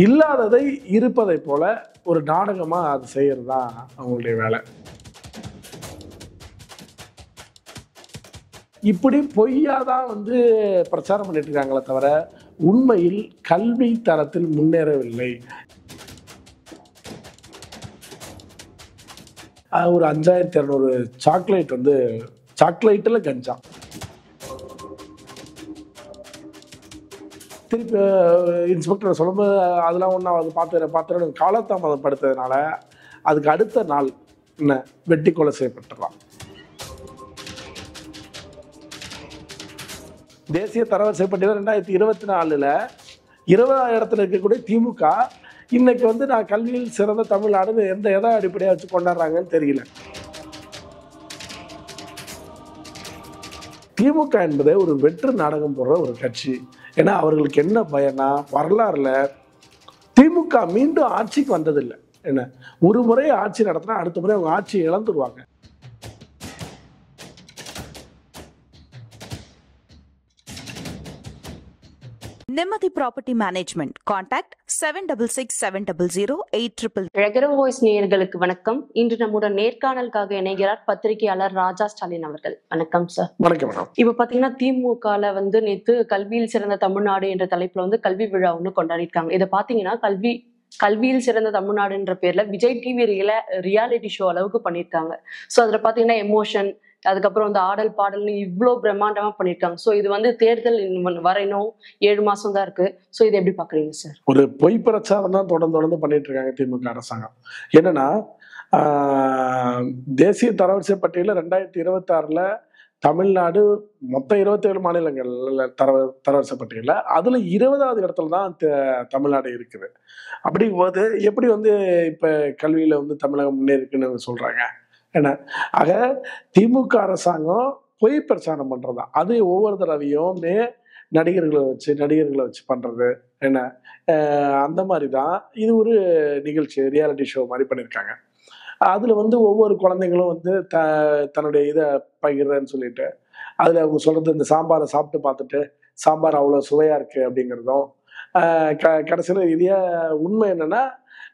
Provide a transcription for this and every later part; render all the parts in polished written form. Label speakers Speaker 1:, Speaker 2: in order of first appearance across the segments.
Speaker 1: இல்லாததை இருப்பதை போல ஒரு நாடகமா அது செய்யறது தான் அவங்களுடைய வேலை. இப்படி பொய்யாதான் பிரச்சாரம் பண்ணிட்டு இருக்காங்களே தவிர உண்மையில் கல்வி தரத்தில் முன்னேறவில்லை. ஒரு 5200 சாக்லேட் சாக்லேட்டில் கஞ்சா. திருப்பி இன்ஸ்பெக்டர் சொல்லும்போது அதெல்லாம் ஒன்றாவது பார்த்துறேன் காலதாமதம் படுத்ததுனால அதுக்கு அடுத்த நாள் வெட்டி கொலை செய்யப்பட்டுடலாம். தேசிய தரவரிசை பட்டியல் 2024 20ஆம் இடத்துல இருக்கக்கூடிய திமுக இன்னைக்கு நான் கல்வியில் சிறந்த தமிழ்நாடுன்னு எதை அடிப்படையாக வச்சு கொண்டாடுறாங்கன்னு தெரியல. திமுக என்பதே ஒரு வெற்று நாடகம் போடுற ஒரு கட்சி. ஏன்னா அவர்களுக்கு என்ன பயனா, வரலாறுல திமுக மீண்டும் ஆட்சிக்கு வந்ததில்லை. என்ன ஒரு முறை ஆட்சி நடத்தினா அடுத்த முறை அவங்க ஆட்சியை இழந்துருவாங்க.
Speaker 2: Nemathi Property Management. Contact 7667008800.
Speaker 3: அழகரம் வாய்ஸ் நேயர்களுக்கு வணக்கம். இன்று நம்முடன் நேர்காணலுக்காக இணைகிறார் பத்திரிகையாளர் ராஜா ஸ்டாலின் அவர்கள். வணக்கம் சார்.
Speaker 1: வணக்கம் மேடம்.
Speaker 3: இப்ப பாத்தீங்கன்னா திமுகல நேத்து கல்வியில் சிறந்த தமிழ்நாடு என்ற தலைப்புல கல்வி விழா கொண்டாடிருக்காங்க. இதை பாத்தீங்கன்னா கல்வியில் சிறந்த தமிழ்நாடுன்ற பேர்ல விஜய் டிவி ரியாலிட்டி ஷோ அளவுக்கு பண்ணிருக்காங்க. சோ அதுல பாத்தீங்கன்னா எமோஷன், அதுக்கப்புறம் ஆடல் பாடல்னு இவ்வளோ பிரம்மாண்டமா பண்ணிருக்காங்க. ஸோ இது தேர்தல் வரையணும் 7 மாசம் தான் இருக்கு. ஸோ இதை எப்படி பாக்குறீங்க சார்?
Speaker 1: ஒரு பொய் பிரச்சாரம் தான் தொடர்ந்து பண்ணிட்டு இருக்காங்க திமுக அரசாங்கம். என்னன்னா தேசிய தரவரிசை பட்டியலில் 2026 தமிழ்நாடு மொத்தம் 27 மாநிலங்கள் தரவரிசை பட்டியலில் அதுல 20ஆவது இடத்துல தான் தமிழ்நாடு இருக்குது. அப்படிங்கும்போது எப்படி இப்ப கல்வியில தமிழகம் முன்னேறிக்குன்னு சொல்றாங்க. என்ன ஆக திமுக அரசாங்கம் பொய் பிரச்சாரம் பண்றதா, அது ஒவ்வொரு தடவையும் நடிகர்களை வச்சு பண்றது. என்ன அந்த மாதிரி தான் இது ஒரு நிகழ்ச்சி, ரியாலிட்டி ஷோ மாதிரி பண்ணியிருக்காங்க. அதுல ஒவ்வொரு குழந்தைங்களும் தன்னுடைய இதை பகிர்றேன்னு சொல்லிட்டு அதுல அவங்க சொல்றது இந்த சாம்பாரை சாப்பிட்டு பார்த்துட்டு சாம்பார் அவ்வளவு சுவையா இருக்கு அப்படிங்கிறதும் கடைசியில இதே உண்மை என்னன்னா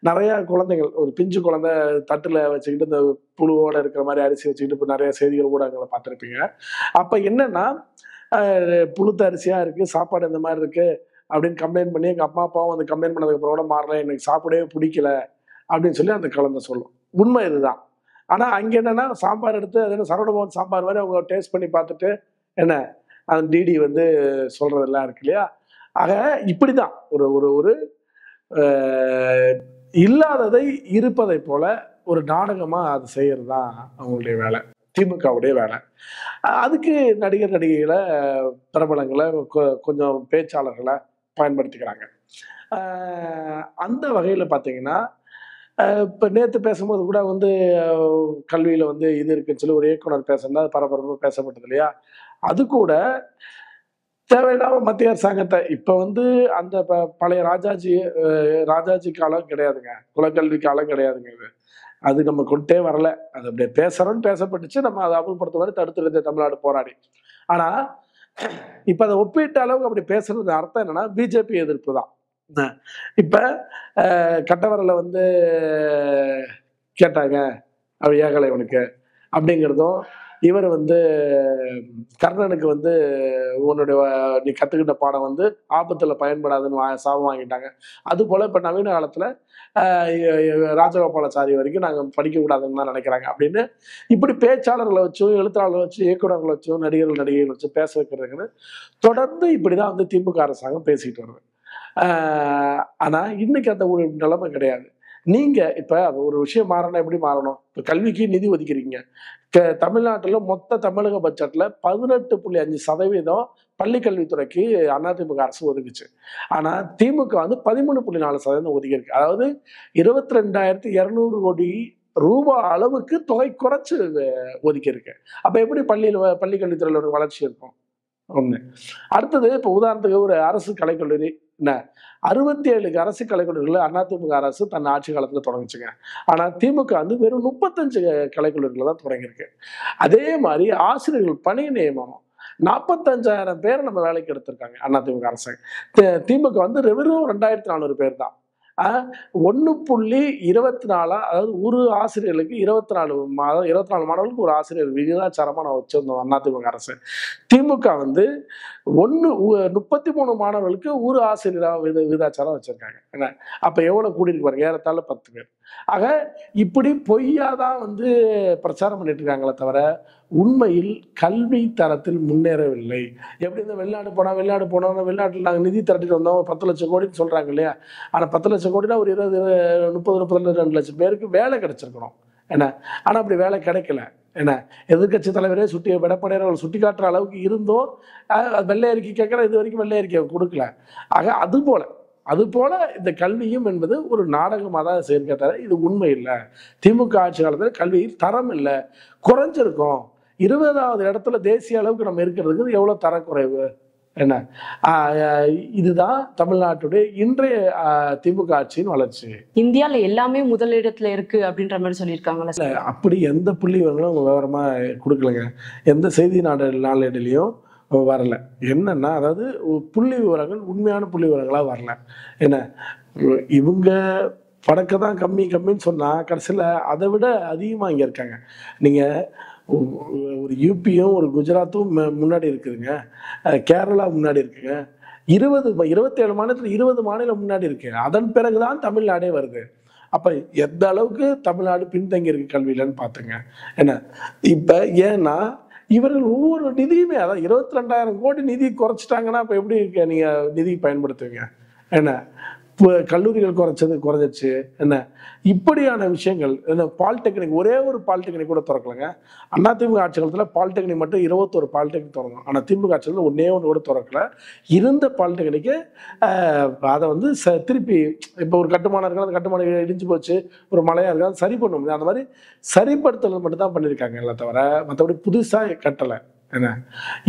Speaker 1: நிறைய குழந்தைகள், ஒரு பிஞ்சு குழந்தை தட்டுல வச்சுக்கிட்டு இந்த புழுவோட இருக்கிற மாதிரி அரிசி வச்சுக்கிட்டு இப்போ நிறைய செய்திகள் ஊடகங்களை பார்த்துருப்பீங்க. அப்ப என்னன்னா புழுத்த அரிசியா இருக்கு, சாப்பாடு இந்த மாதிரி இருக்கு அப்படின்னு கம்ப்ளைண்ட் பண்ணி எங்க அம்மா அப்பாவும் கம்ப்ளைண்ட் பண்ணதுக்கு அப்புறம் கூட மாறல, எனக்கு சாப்பிடவே பிடிக்கல அப்படின்னு சொல்லி அந்த குழந்தை சொல்லும். உண்மை இதுதான். ஆனா அங்க என்னன்னா சாம்பார் எடுத்து அது சரவணபவன் சாம்பார் மாதிரி அவங்க டேஸ்ட் பண்ணி பார்த்துட்டு என்ன அந்த டிடி சொல்றதெல்லாம் இருக்கு இல்லையா. ஆக இப்படிதான் ஒரு ஒரு ஒரு இல்லாததை இருப்பதை போல ஒரு நாடகமா அது செய்யறது தான் அவங்களுடைய வேலை, திமுகவுடைய வேலை. அதுக்கு நடிகைகளை, பிரபலங்களை, கொஞ்சம் பேச்சாளர்களை பயன்படுத்திக்கிறாங்க. அந்த வகையில பாத்தீங்கன்னா இப்ப நேத்து பேசும்போது கூட கல்வியில இது இருக்குன்னு சொல்லி ஒரு இயக்குனர் பேசுறதா பரபரப்பு பேசப்பட்டது இல்லையா. அது கூட தேவையில்லாம மத்திய அரசாங்கத்தை இப்ப அந்த பழைய ராஜாஜி காலம் கிடையாதுங்க, குலக்கல்வி காலம் கிடையாதுங்க. அது நம்ம கொண்டே வரல, அது அப்படியே பேசப்பட்டுச்சு. நம்ம அதை அமல்படுத்த மாதிரி தடுத்து தமிழ்நாடு போராடி. ஆனா இப்ப அதை ஒப்பிட்ட அளவுக்கு அப்படி பேசுறது அர்த்தம் என்னன்னா பிஜேபி எதிர்ப்பு தான். இப்ப கட்டவரல கேட்டாங்க அவ ஏகலை உனக்கு அப்படிங்கிறதும், இவர் கர்ணனுக்கு உன்னுடைய நீ கத்துக்கிட்ட பாடம் ஆபத்துல பயன்படாதுன்னு சாபம் வாங்கிட்டாங்க. அது போல இப்ப நவீன காலத்துல ராஜகோபாலாச்சாரி வரைக்கும் நாங்க படிக்க கூடாதுன்னு தான் நினைக்கிறாங்க அப்படின்னு இப்படி பேச்சாளர்களை வச்சும் எழுத்தாளர்களை வச்சு இயக்குநர்களை வச்சும் நடிகைகள் வச்சு பேச வைக்கிறதுக்குன்னு தொடர்ந்து இப்படிதான் திமுக அரசாங்கம் பேசிட்டு வருது. ஆனா இன்னைக்கு அந்த ஒரு நிலைமை கிடையாது. நீங்க இப்ப ஒரு விஷயம் மாறணும், எப்படி மாறணும்? இப்ப கல்விக்கு நிதி ஒதுக்கிறீங்க. தமிழ்நாட்டுல மொத்த தமிழக பட்ஜெட்ல 18.5% பள்ளிக்கல்வித்துறைக்கு அதிமுக அரசு ஒதுக்குச்சு. ஆனா திமுக 13.4% ஒதுக்கி இருக்கு. அதாவது 22,200 கோடி ரூபாய் அளவுக்கு தொகை குறைச்சு ஒதுக்கி இருக்கு. அப்ப எப்படி பள்ளிக்கல்வித்துறையில ஒரு வளர்ச்சி இருக்கும்? ஒண்ணு. அடுத்தது இப்ப உதாரணத்துக்கு ஒரு அரசு கலைக்கல்லூரி 67 அரசு கலைக்கல்லூரிகளை அதிமுக அரசு தன் ஆட்சி காலத்துல தொடங்குச்சுங்க. ஆனா திமுக வெறும் 35 கலைக்கல்லூரிகளை தான் தொடங்கியிருக்கு. அதே மாதிரி ஆசிரியர்கள் பணி நியமனம் 45,000 பேரை நம்ம வேலைக்கு எடுத்திருக்காங்க அதிமுக அரசாங்கம். திமுக வந்து வெறும் 2,400 பேர் தான். 1.24, அதாவது ஒரு ஆசிரியர்களுக்கு 24 மாணவர்களுக்கு ஒரு ஆசிரியர் விகிதாச்சாரமா நான் வச்சிருந்தோம் அதிமுக அரசு. திமுக வந்து 33 மாணவர்களுக்கு ஒரு ஆசிரியரா விகிதாச்சாரம் வச்சிருக்காங்க. என்ன அப்ப எவ்வளவு கூடியிருக்கு பாருங்க, ஏறத்தாழ 10 பேர். ஆக இப்படி பொய்யாதான் வந்து பிரச்சாரம் பண்ணிட்டு இருக்காங்களே தவிர உண்மையில் கல்வி தரத்தில் முன்னேறவில்லை. எப்படி இந்த வெளிநாடு போனோம் வெளிநாட்டில் நாங்கள் நிதி திரட்டிட்டு வந்தோம் 10 லட்சம் கோடின்னு சொல்றாங்க இல்லையா? ஆனால் 10 லட்சம் கோடினா ஒரு 30 லட்சம் பேருக்கு வேலை கிடைச்சிருக்கணும். என்ன ஆனால் அப்படி வேலை கிடைக்கல. என்ன எதிர்கட்சி தலைவரே எடப்பாடியார் அவர்கள் சுட்டி காட்டுற அளவுக்கு இருந்தோம். வெள்ளை அறிக்கை கேட்குற இது வரைக்கும் வெள்ளை அறிக்கை கொடுக்கல. ஆக அதுபோல இந்த கல்வியும் என்பது ஒரு நாடகமாக தான் சேர்க்க தவிர இது உண்மை இல்லை. திமுக ஆட்சி காலத்தில் கல்வியில் தரம் இல்லை, குறைஞ்சிருக்கும். 20வது இடத்துல தேசிய அளவுக்கு நம்ம இருக்கிறதுக்கு எவ்வளோ தரக்குறைவு. என்ன இதுதான் தமிழ்நாட்டுடைய இன்றைய திமுக ஆட்சியின் வளர்ச்சி.
Speaker 3: இந்தியால எல்லாமே முதலிடத்துல இருக்கு அப்படின்ற மாதிரி சொல்லியிருக்காங்கல்ல.
Speaker 1: அப்படி எந்த புள்ளி விவரங்களும் விவரமா கொடுக்கலங்க. எந்த செய்தி நாளேடுலையும் வரல. என்னன்னா அதாவது புள்ளி விவரங்கள் உண்மையான புள்ளி விவரங்களா வரல. என்ன இவங்க படக்க தான் கம்மின்னு சொன்னா கடைசியில் அதை விட அதிகமாக இங்கே இருக்காங்க. நீங்கள் ஒரு யூபியும் ஒரு குஜராத்தும் முன்னாடி இருக்குதுங்க, கேரளா முன்னாடி இருக்குங்க, 27 மாநிலத்தில் 20 மாநிலம் முன்னாடி இருக்கு. அதன் பிறகுதான் தமிழ்நாடே வருது. அப்ப எந்த அளவுக்கு தமிழ்நாடு பின்தங்கி இருக்கு கல்வியிலன்னு பார்த்துங்க. என்ன இப்ப ஏன்னா இவர்கள் ஒவ்வொரு நிதியுமே அதான் 22,000 கோடி நிதி குறைச்சிட்டாங்கன்னா அப்ப எப்படி இருக்கு நீங்க நிதி பயன்படுத்துவீங்க? என்ன கல்லூரிகள் குறைஞ்சிச்சு. என்ன இப்படியான விஷயங்கள். பாலிடெக்னிக் ஒரே ஒரு பாலிடெக்னிக் கூட திறக்கலைங்க. அதிமுக ஆட்சி காலத்தில் பாலிடெக்னிக் மட்டும் 21 பாலிடெக்னிக் திறந்தோம். ஆனால் திமுக ஆட்சி காலத்தில் ஒன்னே ஒன்று கூட திறக்கல. இருந்த பாலிடெக்னிக்கு அதை வந்து திருப்பி இப்போ ஒரு கட்டுமானம் இருக்கு, அந்த கட்டுமானம் இடிஞ்சு போச்சு, ஒரு மழையா இருக்கு, அதை சரி பண்ண முடியாது. அந்த மாதிரி சரிப்படுத்தல் மட்டும் தான் பண்ணியிருக்காங்க இல்லை தவிர மற்றபடி புதுசாக கட்டலை. என்ன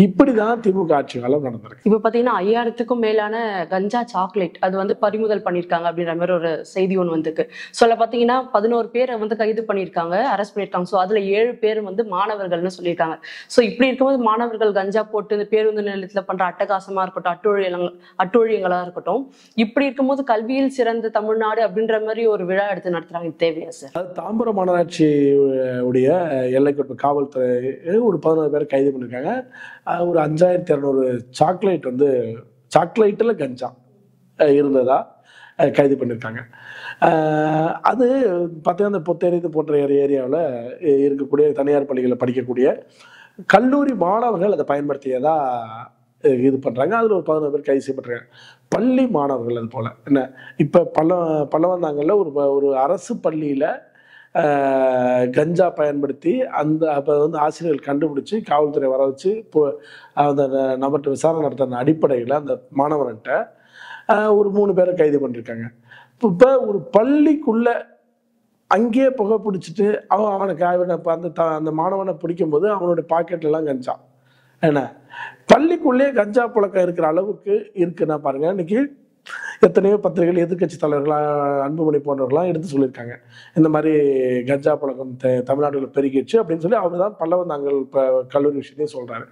Speaker 1: இப்படிதான் திமுக ஆட்சி காலம் நடந்திருக்கு.
Speaker 3: இப்ப பாத்தீங்கன்னா 5000க்கும் மேலான கஞ்சா சாக்லேட் அது வந்து பறிமுதல் பண்ணிருக்காங்க அப்படின்ற மாதிரி ஒரு செய்தி ஒன்று வந்திருக்கு. சொல்ல பாத்தீங்கன்னா 11 பேரை வந்து கைது பண்ணிருக்காங்க, அரெஸ்ட் பண்ணிருக்காங்க. ஸோ அதுல 7 பேர் வந்து மாணவர்கள்னு சொல்லியிருக்காங்க. ஸோ இப்படி இருக்கும்போது மாணவர்கள் கஞ்சா போட்டு இந்த பேருந்து நிலையத்துல பண்ற அட்டகாசமா இருக்கட்டும், அட்டூழியங்களா இருக்கட்டும், இப்படி இருக்கும்போது கல்வியில் சிறந்த தமிழ்நாடு அப்படின்ற மாதிரி ஒரு விழா எடுத்து நடத்துறாங்க. இது தேவையா சார்?
Speaker 1: அது தாம்பரம் மாநகராட்சி உடைய எல்லைக்குட்பட்ட காவல்துறை ஒரு 11 பேரை கைது பண்ணிருக்காங்க. ஒரு 5,200 சாக்லேட் வந்து சாக்லேட்டில் கஞ்சா இருந்ததா கைது பண்ணியிருக்காங்க. அது பார்த்தீங்கன்னா இந்த பொத்தேரி போன்ற ஏரியாவில் இருக்கக்கூடிய தனியார் பள்ளிகளில் படிக்கக்கூடிய கல்லூரி மாணவர்கள் அதை பயன்படுத்தியதா இது பண்ணுறாங்க. அதில் ஒரு 11 பேர் கைது செய்யப்பட்டிருக்காங்க. பள்ளி மாணவர்கள் அது போல். என்ன இப்போ பல்லவந்தாங்கல்ல ஒரு அரசு பள்ளியில் கஞ்சா பயன்படுத்தி அப்போ வந்து ஆசிரியர்கள் கண்டுபிடிச்சி காவல்துறை வர வச்சு இப்போ அந்த நபர்கிட்ட விசாரணை நடத்துற அடிப்படையில் அந்த மாணவன்கிட்ட ஒரு 3 பேரை கைது பண்ணியிருக்காங்க. இப்போ ஒரு பள்ளிக்குள்ள அங்கேயே புகை பிடிச்சிட்டு அவனுக்கு அந்த மாணவனை பிடிக்கும்போது அவனுடைய பாக்கெட்லாம் கஞ்சா. என்ன பள்ளிக்குள்ளேயே கஞ்சா புழக்கம் இருக்கிற அளவுக்கு இருக்குன்னா பாருங்க. இன்னைக்கு எத்தனையோ பத்திரிகைகள் எதிர்கட்சி தலைவர்களாக அன்புமணி போன்றவர்களாம் எடுத்து சொல்லியிருக்காங்க, இந்த மாதிரி கஞ்சா பழக்கம் தமிழ்நாடுல பெருகிடுச்சு அப்படின்னு சொல்லி அவர் தான் பல்லவந்தாங்கல் கல்லூரி விஷயத்தையும் சொல்றாரு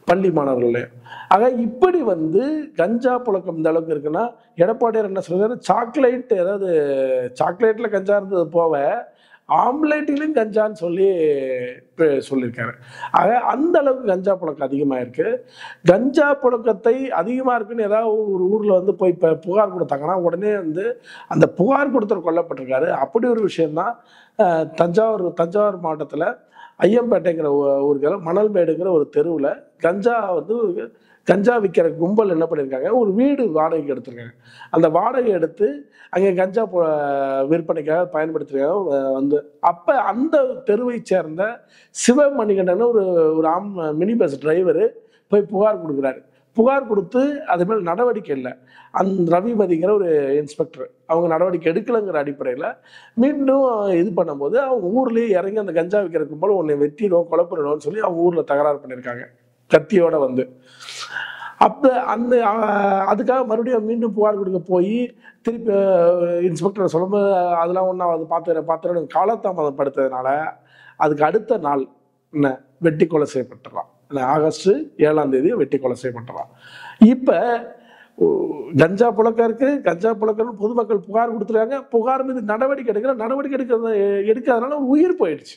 Speaker 1: பள்ளி மாணவர்களே. ஆக இப்படி வந்து கஞ்சா புழக்கம் இந்த அளவுக்கு இருக்குன்னா எடப்பாடியார் என்ன சொல்றாரு, சாக்லேட் ஏதாவது சாக்லேட்ல கஞ்சா இருந்தது போக ஆம்லேட்டிலும் கஞ்சான்னு சொல்லியிருக்காரு. ஆக அந்த அளவுக்கு கஞ்சா புழக்கம் அதிகமாக இருக்கு. கஞ்சா புழக்கத்தை அதிகமாக இருக்குன்னு ஏதாவது ஒரு ஊரில் வந்து போய் இப்போ புகார் கொடுத்தாங்கன்னா உடனே வந்து அந்த புகார் கொடுத்தவர் கொல்லப்பட்டிருக்காரு. அப்படி ஒரு விஷயம்தான் தஞ்சாவூர் மாவட்டத்தில் ஐயம்பேட்டைங்கிற ஊருக்கு மணல்மேடுங்கிற ஒரு தெருவில் கஞ்சா விற்கிற கும்பல் என்ன பண்ணியிருக்காங்க, ஒரு வீடு வாடகைக்கு எடுத்திருக்காங்க. அந்த வாடகை எடுத்து அங்கே கஞ்சா விற்பனைக்காக பயன்படுத்திருக்காங்க. வந்து அப்போ அந்த தெருவை சேர்ந்த சிவமணிகண்டன் ஒரு மினி பஸ் டிரைவரு போய் புகார் கொடுக்குறாரு. புகார் கொடுத்து அது மேல் நடவடிக்கை இல்லை. அந்த ரவிமதிங்கிற ஒரு இன்ஸ்பெக்டர் அவங்க நடவடிக்கை எடுக்கலைங்கிற அடிப்படையில் மீண்டும் இது பண்ணும்போது அவங்க ஊர்லேயே இறங்கி அந்த கஞ்சா விற்கிற கும்பல் உன்னை வெட்டிடுவோம் கொலை பண்ணிடுவோம்னு சொல்லி அவங்க ஊரில் தகராறு பண்ணியிருக்காங்க கத்தியோட வந்து. அப்போ அதுக்காக மறுபடியும் மீண்டும் புகார் கொடுக்க போய் திருப்பி இன்ஸ்பெக்டரை சொல்லும்போது அதெல்லாம் ஒன்றா அது பார்த்துறேன் காலதாமதப்படுத்ததுனால அதுக்கு அடுத்த நாள் என்ன வெட்டி கொலை செய்யப்பட்டுறான். ஆகஸ்ட் 7ஆம் தேதி வெட்டி கொலை செய்யப்பட்டலாம். இப்போ கஞ்சா புழக்கம் இருக்கு, கஞ்சா புழக்கம் பொதுமக்கள் புகார் கொடுத்துருக்காங்க. புகார் மீது நடவடிக்கை எடுக்காதனால ஒரு உயிர் போயிடுச்சு.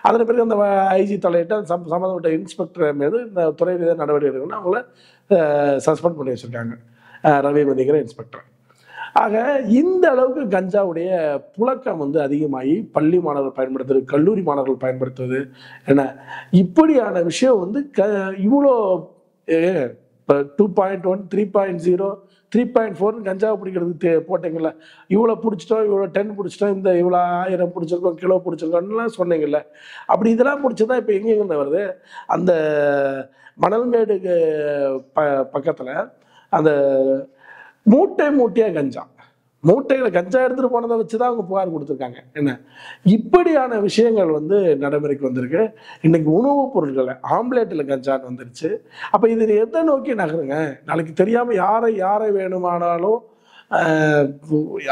Speaker 1: அதன் பிறகு அந்த ஐஜி தலையிட்ட சம்மந்தப்பட்ட இன்ஸ்பெக்டர் மீது இந்த துறை ரீதியாக நடவடிக்கை எடுக்கணும்னு அவங்கள சஸ்பெண்ட் பண்ணி வச்சிருக்காங்க, ரவிமதிங்கிற இன்ஸ்பெக்டர். ஆக இந்த அளவுக்கு கஞ்சாவுடைய புழக்கம் அதிகமாகி பள்ளி மாணவர்கள் பயன்படுத்துறது, கல்லூரி மாணவர்கள் பயன்படுத்துவது என்ன இப்படியான விஷயம் இவ்வளோ இப்போ 2.1 3.0 3.4 கஞ்சாவை பிடிக்கிறதுக்கு போட்டீங்கல்ல, இவ்வளோ பிடிச்சிட்டோம், இவ்வளோ 10 பிடிச்சிட்டோம், இந்த இவ்வளோ 1000 பிடிச்சிருக்கோம், கிலோ பிடிச்சிருக்கோம்லாம் சொன்னீங்கல்ல. அப்படி இதெல்லாம் பிடிச்சதான் இப்போ எங்கெங்க வருது? அந்த மணல்மேடுக்கு பக்கத்தில் அந்த மூட்டையாக மூட்டைகளை கஞ்சா எடுத்துகிட்டு போனதை வச்சு தான் அவங்க புகார் கொடுத்துருக்காங்க. என்ன இப்படியான விஷயங்கள் நடைமுறைக்கு வந்திருக்கு. இன்னைக்கு உணவுப் பொருட்களை ஆம்லேட்டில் கஞ்சான்னு வந்துருச்சு. அப்போ இது எதை நோக்கி நகருங்க? நாளைக்கு தெரியாமல் யாரை வேணுமானாலும்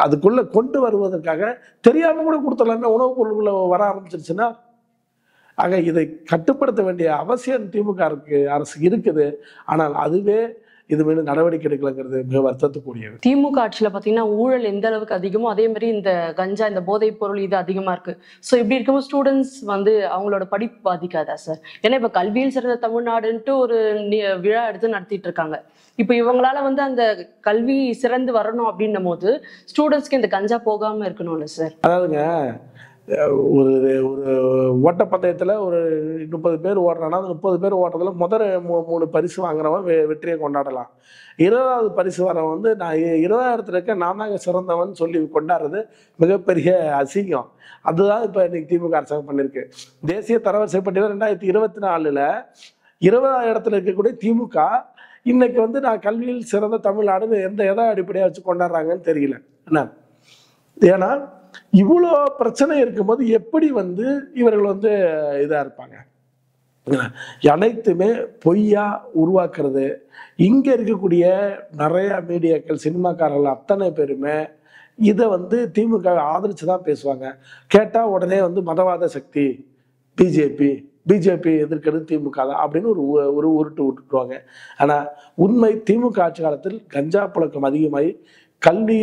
Speaker 1: அதுக்குள்ளே கொண்டு வருவதற்காக தெரியாமல் கூட கொடுத்துடலாமே உணவுப் பொருட்களை வர ஆரம்பிச்சிருச்சுன்னா. ஆக இதை கட்டுப்படுத்த வேண்டிய அவசியம் திமுக அரசு இருக்குது. ஆனால் அதுவே இது மீது நடவடிக்கை எடுக்கலங்கிறது மிக வருத்தத்துக்குரியது.
Speaker 3: திமுக ஆட்சியில பாத்தீங்கன்னா ஊழல் எந்த அளவுக்கு அதிகமோ அதே மாதிரி இந்த கஞ்சா, இந்த போதைப் பொருள் இது அதிகமா இருக்கு. ஸோ இப்படி இருக்கும்போது ஸ்டூடெண்ட்ஸ் அவங்களோட படிப்பு பாதிக்காதா சார்? ஏன்னா இப்ப கல்வியில் சிறந்த தமிழ்நாடுன்ட்டு ஒரு விழா எடுத்து நடத்திட்டு இருக்காங்க. இப்போ இவங்களால அந்த கல்வி சிறந்து வரணும் அப்படின்னும் போது ஸ்டூடெண்ட்ஸ்க்கு இந்த கஞ்சா போகாம இருக்கணும்ல சார்?
Speaker 1: அதாவதுங்க, ஒரு ஒரு ஓட்டப்பந்தயத்தில் ஒரு 30 பேர் ஓடுறான்னா அந்த 30 பேர் ஓட்டுறதுல முதல் 3 பரிசு வாங்குறவன் வெற்றியை கொண்டாடலாம். 20வது பரிசு வரவன் நான் 20ஆம் இடத்துல இருக்க, நான் தாங்க சிறந்தவன் சொல்லி கொண்டாடுறது மிகப்பெரிய அசிங்கம். அதுதான் இப்போ இன்னைக்கு திமுக அரசாங்கம் பண்ணியிருக்கு. தேசிய தரவரிசை பட்டியலில் 2024 20ஆம் இடத்துல இருக்கக்கூடிய திமுக இன்னைக்கு நான் கல்வியில் சிறந்த தமிழ்நாடுன்னு எதை அடிப்படையாக வச்சு கொண்டாடுறாங்கன்னு தெரியல. என்ன ஏன்னா இவ்வளோ பிரச்சனை இருக்கும்போது எப்படி இவர்கள் இதா இருப்பாங்க? அனைத்துமே பொய்யா உருவாக்குறது. இங்க இருக்கக்கூடிய நிறைய மீடியாக்கள், சினிமாக்காரர்கள் அத்தனை பேருமே இதை திமுக ஆதரிச்சு தான் பேசுவாங்க. கேட்டா உடனே மதவாத சக்தி, பிஜேபி எதிர்க்கிறது திமுக தான் அப்படின்னு ஒரு உருட்டு விட்டுருவாங்க. ஆனா உண்மை திமுக ஆட்சி காலத்தில் கஞ்சா புழக்கம் அதிகமாகி கல்வி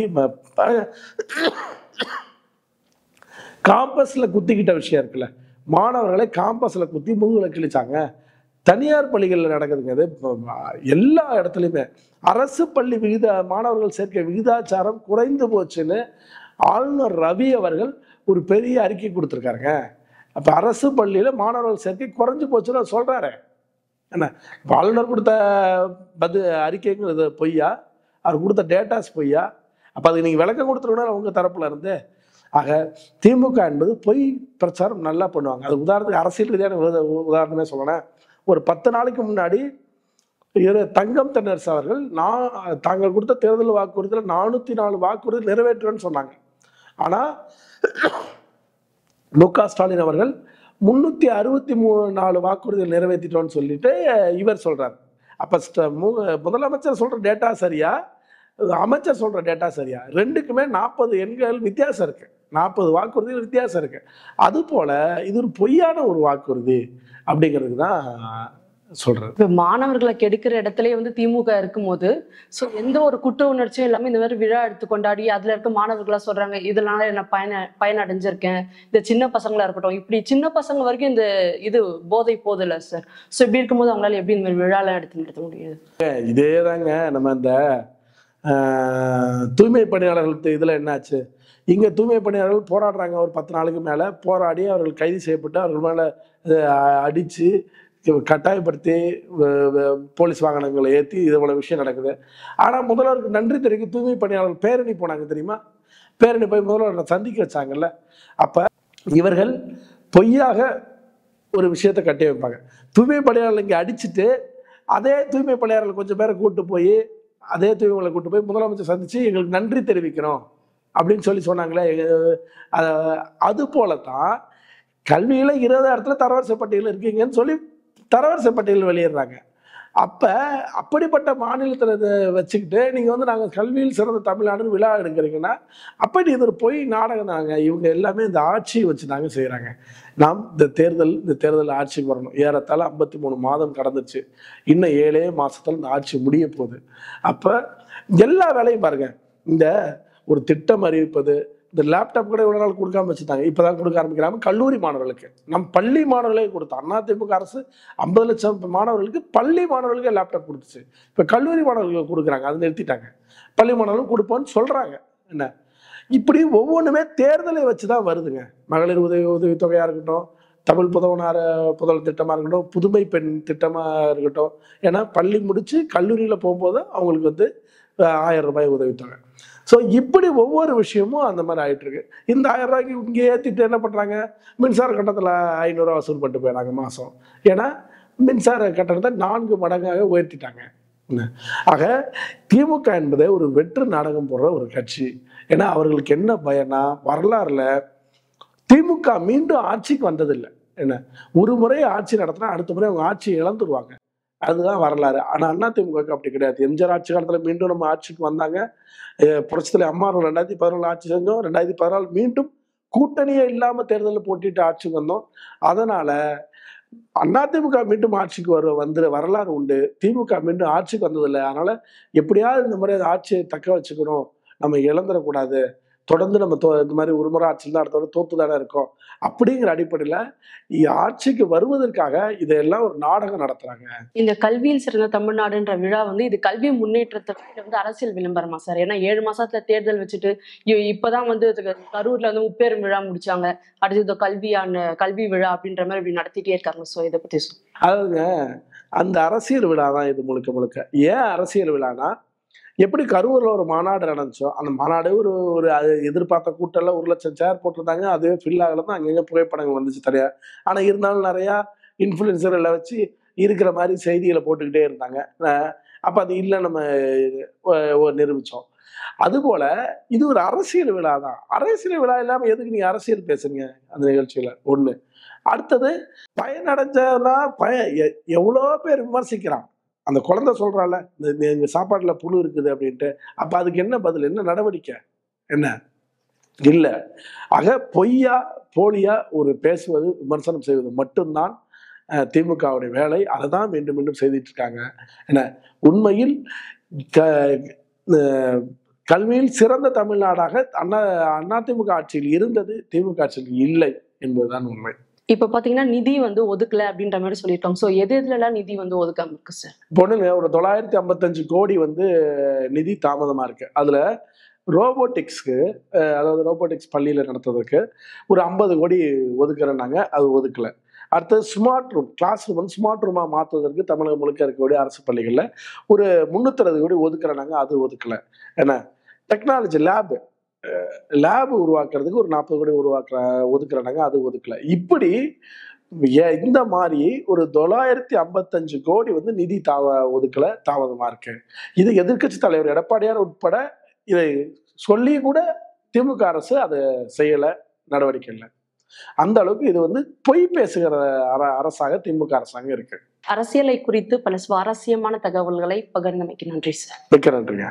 Speaker 1: காம்பஸ்ல குத்திக்கிட்ட விஷயம் இருக்குல்ல, மாணவர்களை காம்பஸ்ல குத்தி முதுகுல கிழிச்சாங்க. தனியார் பள்ளிகளில் நடக்குதுங்க. அது எல்லா இடத்துலையுமே அரசு பள்ளி மாணவர்கள் சேர்க்கை விகிதாச்சாரம் குறைந்து போச்சுன்னு ஆளுநர் ரவி அவர்கள் ஒரு பெரிய அறிக்கை கொடுத்துருக்காருங்க. அப்ப அரசு பள்ளியில மாணவர்கள் சேர்க்கை குறைஞ்சு போச்சுன்னு சொல்றாரு. என்ன ஆளுநர் கொடுத்த அறிக்கைங்கிறது பொய்யா? அவர் கொடுத்த டேட்டாஸ் பொய்யா? அப்ப அதுக்கு நீங்க விளக்கம் கொடுத்துருக்கணும் உங்க தரப்புல இருந்து. ஆக திமுக என்பது பொய் பிரச்சாரம் நல்லா பண்ணுவாங்க. அது உதாரணத்துக்கு அரசியல் ரீதியான உதாரணமே சொல்லணும். ஒரு 10 நாளைக்கு முன்னாடி தங்கம் தென்னரசு அவர்கள் தாங்கள் கொடுத்த தேர்தல் வாக்குறுதியில் 404 வாக்குறுதி நிறைவேற்றுவேன்னு சொன்னாங்க. ஆனா மு.க. ஸ்டாலின் அவர்கள் 364 வாக்குறுதிகள் நிறைவேற்றிட்டோன்னு சொல்லிட்டு இவர் சொல்றாரு. அப்ப முதலமைச்சர் சொல்ற டேட்டா சரியா, அமைச்சர் சொல்ற டேட்டா சரியா? ரெண்டுக்குமே 40 எண்கள் வித்தியாசம் இருக்கு, 40 வாக்குறுதிகள் வித்தியாசம் இருக்கு. அது போல இது ஒரு பொய்யான ஒரு வாக்குறுதி அப்படிங்கிறது தான் சொல்றது.
Speaker 3: இப்ப மாணவர்களை கெடுக்கிற இடத்துலயே திமுக இருக்கும்போது எந்த ஒரு குற்ற உணர்ச்சியும் இல்லாம இந்த மாதிரி விழா எடுத்து கொண்டாடி அதுல இருக்க மாணவர்களா சொல்றாங்க இதனால என்ன பயனடைஞ்சிருக்கேன். இந்த சின்ன பசங்களா இருக்கட்டும், இப்படி சின்ன பசங்க வரைக்கும் இந்த இது போதை போதில்ல சார். இப்படி இருக்கும்போது அவங்களால எப்படி இந்த மாதிரி விழாலாம் எடுத்து நடத்த முடியுது?
Speaker 1: இதே தாங்க நம்ம இந்த தூய்மை பணியாளர்கள் இதுல என்னாச்சு? இங்க தூய்மை பணியாளர்கள் போராடுறாங்க. ஒரு 10 நாளுக்கு மேல போராடி அவர்கள் கைது செய்யப்பட்டு அவர்கள் மேல அடிச்சு கட்டாயப்படுத்தி போலீஸ் வாகனங்களை ஏற்றி இது போல விஷயம் நடக்குது. ஆனா முதல்வருக்கு நன்றி தெரிவிக்க தூய்மை பணியாளர்கள் பேரணி போனாங்க தெரியுமா? பேரணி போய் முதல்வரை சந்திக்க வச்சாங்கல்ல. அப்ப இவர்கள் பொய்யாக ஒரு விஷயத்தை கட்டி வைப்பாங்க. தூய்மை பணியாளர்கள் இங்க அடிச்சுட்டு அதே தூய்மை பணியாளர்கள் கொஞ்சம் பேரை கூட்டு போய் முதலமைச்சர் சந்திச்சு எங்களுக்கு நன்றி தெரிவிக்கிறோம் அப்படின்னு சொன்னாங்களே. அது போலதான் கல்வியில 20 இடத்துல தரவரிசை பட்டியல் இருக்கீங்கன்னு சொல்லி தரவரிசை பட்டியல் வெளியிடுறாங்க. அப்ப அப்படிப்பட்ட மாநிலத்துல இதை வச்சுக்கிட்டு நீங்க வந்து நாங்க கல்வியில் சிறந்த தமிழ்நாடுன்னு விழா எடுக்கிறீங்கன்னா அப்படி இது ஒரு பொய் நாடகம் தாங்க. இவங்க எல்லாமே இந்த ஆட்சியை வச்சு தாங்க செய்யறாங்க. நாம் இந்த தேர்தல் ஆட்சிக்கு வரணும். ஏறத்தாழ 53 மாதம் கடந்துச்சு. இன்னும் 7 மாசத்துல இந்த ஆட்சி முடிய போகுது. அப்ப எல்லா வேலையும் பாருங்க. இந்த ஒரு திட்டம் அறிவிப்பது, இந்த லேப்டாப் கூட இவ்வளவு நாள் கொடுக்காம வச்சுட்டாங்க. இப்பதான் கொடுக்க ஆரம்பிக்கிறாங்க. கல்லூரி மாணவர்களுக்கு, நம் பள்ளி மாணவர்களே கொடுத்தோம். அதிமுக அரசு 50 லட்சம் மாணவர்களுக்கு, பள்ளி மாணவர்களுக்கு லேப்டாப் கொடுத்துச்சு. இப்ப கல்லூரி மாணவர்களுக்கு கொடுக்குறாங்க. அதை நிறுத்திட்டாங்க. பள்ளி மாணவர்களுக்கு கொடுப்போம்னு சொல்றாங்க. என்ன இப்படி ஒவ்வொன்றுமே தேர்தலை வச்சுதான் வருதுங்க. மகளிர் உதவித்தொகையா இருக்கட்டும், தமிழ் புதல்வர் திட்டமா இருக்கட்டும், புதுமை பெண் திட்டமா இருக்கட்டும். ஏன்னா பள்ளி முடிச்சு கல்லூரியில போகும்போது அவங்களுக்கு வந்து 1000 ரூபாய் உதவித்தொகை. ஸோ இப்படி ஒவ்வொரு விஷயமும் அந்த மாதிரி ஆயிட்டு இருக்கு. இந்த 1000 ரூபாய்க்கு இங்கே ஏற்றிட்டு என்ன பண்றாங்க, மின்சார கட்டணத்தில் 500 ரூபா வசூல் பண்ணிட்டு போயிடறாங்க மாசம். ஏன்னா மின்சார கட்டணத்தை 4 மடங்காக உயர்த்திட்டாங்க. ஆக திமுக என்பது ஒரு வெற்று நாடகம் போடுற ஒரு கட்சி. ஏன்னா அவர்களுக்கு என்ன பயனா, வரலாறுல திமுக மீண்டும் ஆட்சிக்கு வந்ததில்லை. என்ன ஒரு முறை ஆட்சி நடத்தினா அடுத்த முறை அவங்க ஆட்சியை இழந்துருவாங்க. அதுதான் வரலாறு. ஆனா அதிமுக அப்படி கிடையாது. எம்ஜிஆர் ஆட்சி காலத்துல மீண்டும் நம்ம ஆட்சிக்கு வந்தாங்க. புரட்சித்தலைவர் அம்மா 2014 ஆட்சி செஞ்சோம். 2014 மீண்டும் கூட்டணியே இல்லாம தேர்தலில் போட்டிட்டு ஆட்சிக்கு வந்தோம். அதனால அதிமுக மீண்டும் ஆட்சிக்கு வரலாறு உண்டு. திமுக மீண்டும் ஆட்சிக்கு வந்ததில்லை. அதனால எப்படியாவது இந்த முறை ஆட்சியை தக்க வச்சுக்கணும், நம்ம இழந்துடக்கூடாது, தொடர்ந்து நம்ம இந்த மாதிரி ஒரு முறை ஆட்சியில் தான் அடுத்த தோத்து தானே இருக்கோம் அப்படிங்கிற அடிப்படையில ஆட்சிக்கு வருவதற்காக இதெல்லாம் ஒரு நாடகம் நடத்துறாங்க.
Speaker 3: இந்த கல்வியில் சிறந்த தமிழ்நாடுன்ற விழா வந்து இது கல்வி முன்னேற்றத்துக்கு வந்து அரசியல் விளம்பரமா சார்? ஏன்னா 7 மாசத்துல தேர்தல் வச்சுட்டு இப்பதான் வந்து கரூர்ல வந்து முப்பெரும் விழா முடிச்சாங்க, அடுத்து கல்வி விழா அப்படின்ற மாதிரி இப்படி நடத்திட்டே இருக்காங்க. ஸோ இதை பத்தி
Speaker 1: அதாவதுங்க, அந்த அரசியல் விழா தான் இது முழுக்க முழுக்க. ஏன் அரசியல் விழானா, எப்படி கரூர்ல ஒரு மாநாடு நடந்துச்சோ, அந்த மாநாடு ஒரு எதிர்பார்த்த கூட்டம்ல 1 லட்சம் சேர் போட்டிருந்தாங்க. அதுவே ஃபில் ஆகலதான் அங்கங்க புகைப்படங்கள் வந்துச்சு தனியா. ஆனா இருந்தாலும் நிறைய இன்ஃபுளுசர்களை வச்சு இருக்கிற மாதிரி செய்திகளை போட்டுக்கிட்டே இருந்தாங்க. அப்ப அது இல்லை நம்ம நிரூபிச்சோம். அதுபோல இது ஒரு அரசியல் விழா தான். அரசியல் விழா இல்லாம எதுக்கு நீங்க அரசியல் பேசுறீங்க அந்த நிகழ்ச்சியில? ஒண்ணு. அடுத்தது பயனடைஞ்சா எவ்வளோ பேர் விமர்சிக்கிறான். அந்த குழந்தை சொல்றாள், இந்த சாப்பாட்டுல புழு இருக்குது அப்படின்ட்டு. அப்ப அதுக்கு என்ன பதில், என்ன நடவடிக்கை, என்ன இல்ல. ஆக பொய்யா போலியா ஒரு பேசுவது, விமர்சனம் செய்வது மட்டும்தான் திமுகவுடைய வேலை. அதை தான் மீண்டும் மீண்டும் செய்துட்டு இருக்காங்க. என்ன உண்மையில் கல்வியில் சிறந்த தமிழ்நாடாக அதிமுக ஆட்சியில் இருந்தது, திமுக ஆட்சியில் இல்லை என்பதுதான் உண்மை.
Speaker 3: இப்ப பாத்தீங்கன்னா நிதி வந்து ஒதுக்கல அப்படின்ற மாதிரி சொல்லியிருக்காங்க. சோ எதுலாம் நிதி வந்து ஒதுக்காம இருக்கு சார்?
Speaker 1: பொண்ணுங்க ஒரு 955 கோடி வந்து நிதி தாமதமா இருக்கு. அதுல ரோபோட்டிக்ஸ்க்கு, அதாவது ரோபோட்டிக்ஸ் பள்ளியில நடத்துறதுக்கு ஒரு 50 கோடி ஒதுக்குறேன்னாங்க, அது ஒதுக்கல. அடுத்தது ஸ்மார்ட் ரூம், கிளாஸ் ரூம் வந்து ஸ்மார்ட் ரூமா மாற்றுவதற்கு தமிழகம் முழுக்க இருக்கக்கூடிய அரசு பள்ளிகள்ல ஒரு 360 கோடி ஒதுக்குறேன்னாங்க, அது ஒதுக்கல. ஏன்னா டெக்னாலஜி லேப் உருவாக்குறதுக்கு ஒரு 40 கோடி ஒதுக்குறாங்க, அது ஒதுக்கல. இப்படி இந்த மாதிரி ஒரு 955 கோடி வந்து நிதி ஒதுக்கல, தாமதமா இருக்கு. இது எதிர்க்கட்சி தலைவர் எடப்பாடியார் உட்பட இதை சொல்லி கூட திமுக அரசு அதை செய்யல, நடவடிக்கை இல்லை. அந்த அளவுக்கு இது வந்து பொய் பேசுகிற அரசாக திமுக அரசாங்கம் இருக்கு.
Speaker 3: அரசியலை குறித்து பல சுவாரஸ்யமான தகவல்களை பகிர்ந்தமைக்கு நன்றி சார்.
Speaker 1: மிக்க நன்றிங்க.